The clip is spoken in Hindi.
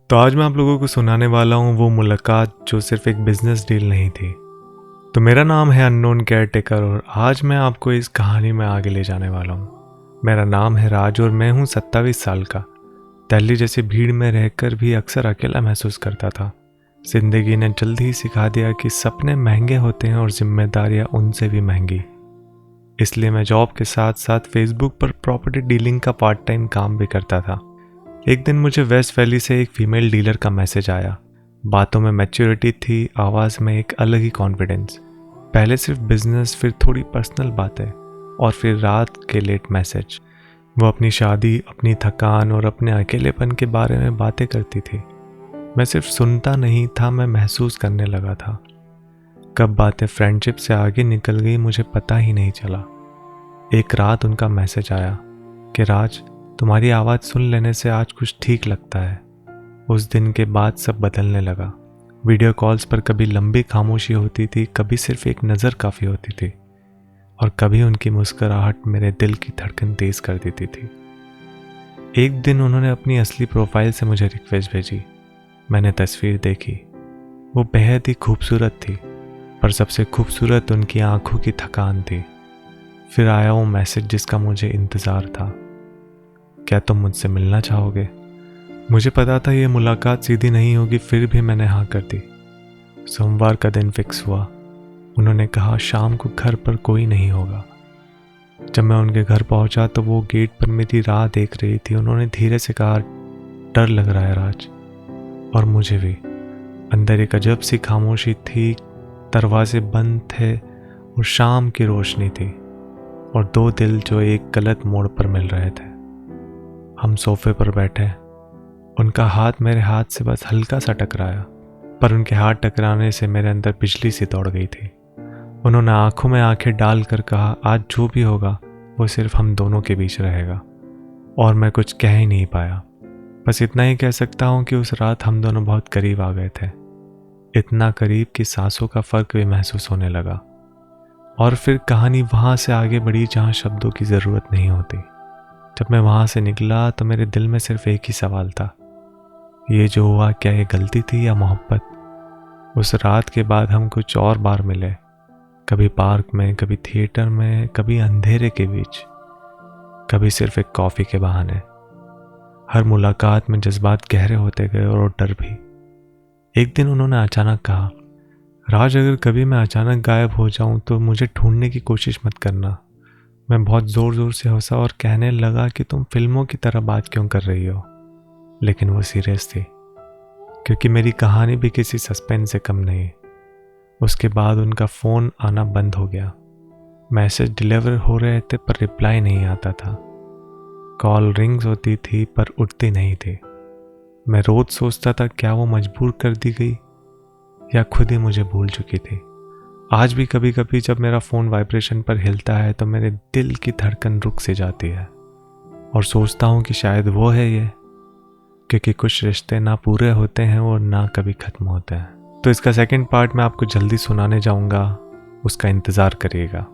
तो आज मैं आप लोगों को सुनाने वाला हूँ वो मुलाकात जो सिर्फ एक बिजनेस डील नहीं थी। तो मेरा नाम है अननोन केयरटेकर और आज मैं आपको इस कहानी में आगे ले जाने वाला हूँ। मेरा नाम है राज और मैं हूँ 27 साल का। दिल्ली जैसी भीड़ में रहकर भी अक्सर अकेला महसूस करता था। जिंदगी ने जल्दी ही सिखा दिया कि सपने महंगे होते हैं और जिम्मेदारियाँ उनसे भी महंगी। इसलिए मैं जॉब के साथ साथ फेसबुक पर प्रॉपर्टी डीलिंग का पार्ट टाइम काम भी करता था। एक दिन मुझे वेस्ट वैली से एक फीमेल डीलर का मैसेज आया। बातों में मैच्योरिटी थी, आवाज़ में एक अलग ही कॉन्फिडेंस। पहले सिर्फ बिजनेस, फिर थोड़ी पर्सनल बातें और फिर रात के लेट मैसेज। वो अपनी शादी, अपनी थकान और अपने अकेलेपन के बारे में बातें करती थी। मैं सिर्फ सुनता नहीं था, मैं महसूस करने लगा था। कब बातें फ्रेंडशिप से आगे निकल गई मुझे पता ही नहीं चला। एक रात उनका मैसेज आया कि राज, तुम्हारी आवाज़ सुन लेने से आज कुछ ठीक लगता है। उस दिन के बाद सब बदलने लगा। वीडियो कॉल्स पर कभी लंबी खामोशी होती थी, कभी सिर्फ एक नज़र काफ़ी होती थी और कभी उनकी मुस्कुराहट मेरे दिल की धड़कन तेज़ कर देती थी। एक दिन उन्होंने अपनी असली प्रोफाइल से मुझे रिक्वेस्ट भेजी। मैंने तस्वीर देखी। वो बेहद ही खूबसूरत थी, पर सबसे खूबसूरत उनकी आंखों की थकान थी। फिर आया वो मैसेज जिसका मुझे इंतज़ार था। क्या तुम मुझसे मिलना चाहोगे? मुझे पता था ये मुलाकात सीधी नहीं होगी, फिर भी मैंने हाँ कर दी। सोमवार का दिन फिक्स हुआ। उन्होंने कहा शाम को घर पर कोई नहीं होगा। जब मैं उनके घर पहुंचा तो वो गेट पर मेरी राह देख रही थी। उन्होंने धीरे से कहा, डर लग रहा है राज। और मुझे भी। अंदर एक अजब सी खामोशी थी। दरवाजे बंद थे और शाम की रोशनी थी और दो दिल जो एक गलत मोड़ पर मिल रहे थे। हम सोफे पर बैठे। उनका हाथ मेरे हाथ से बस हल्का सा टकराया, पर उनके हाथ टकराने से मेरे अंदर बिजली सी दौड़ गई थी। उन्होंने आंखों में आंखें डालकर कहा, आज जो भी होगा वो सिर्फ हम दोनों के बीच रहेगा। और मैं कुछ कह ही नहीं पाया। बस इतना ही कह सकता हूँ कि उस रात हम दोनों बहुत करीब आ गए थे। इतना करीब कि सांसों का फर्क भी महसूस होने लगा। और फिर कहानी वहाँ से आगे बढ़ी जहाँ शब्दों की ज़रूरत नहीं होती। जब मैं वहाँ से निकला तो मेरे दिल में सिर्फ एक ही सवाल था, ये जो हुआ क्या ये गलती थी या मोहब्बत? उस रात के बाद हम कुछ और बार मिले, कभी पार्क में, कभी थिएटर में, कभी अंधेरे के बीच, कभी सिर्फ एक कॉफ़ी के बहाने। हर मुलाकात में जज्बात गहरे होते गए और डर भी। एक दिन उन्होंने अचानक कहा, राज अगर कभी मैं अचानक गायब हो जाऊं तो मुझे ढूंढने की कोशिश मत करना। मैं बहुत ज़ोर ज़ोर से हंसा और कहने लगा कि तुम फिल्मों की तरह बात क्यों कर रही हो। लेकिन वो सीरियस थी, क्योंकि मेरी कहानी भी किसी सस्पेंस से कम नहीं। उसके बाद उनका फ़ोन आना बंद हो गया। मैसेज डिलीवर हो रहे थे पर रिप्लाई नहीं आता था। कॉल रिंग्स होती थी पर उठती नहीं थी। मैं रोज़ सोचता था क्या वो मजबूर कर दी गई या खुद ही मुझे भूल चुकी थी। आज भी कभी कभी जब मेरा फ़ोन वाइब्रेशन पर हिलता है तो मेरे दिल की धड़कन रुक से जाती है और सोचता हूँ कि शायद वो है ये, क्योंकि कुछ रिश्ते ना पूरे होते हैं और ना कभी ख़त्म होते हैं। तो इसका सेकंड पार्ट मैं आपको जल्दी सुनाने जाऊँगा, उसका इंतज़ार करिएगा।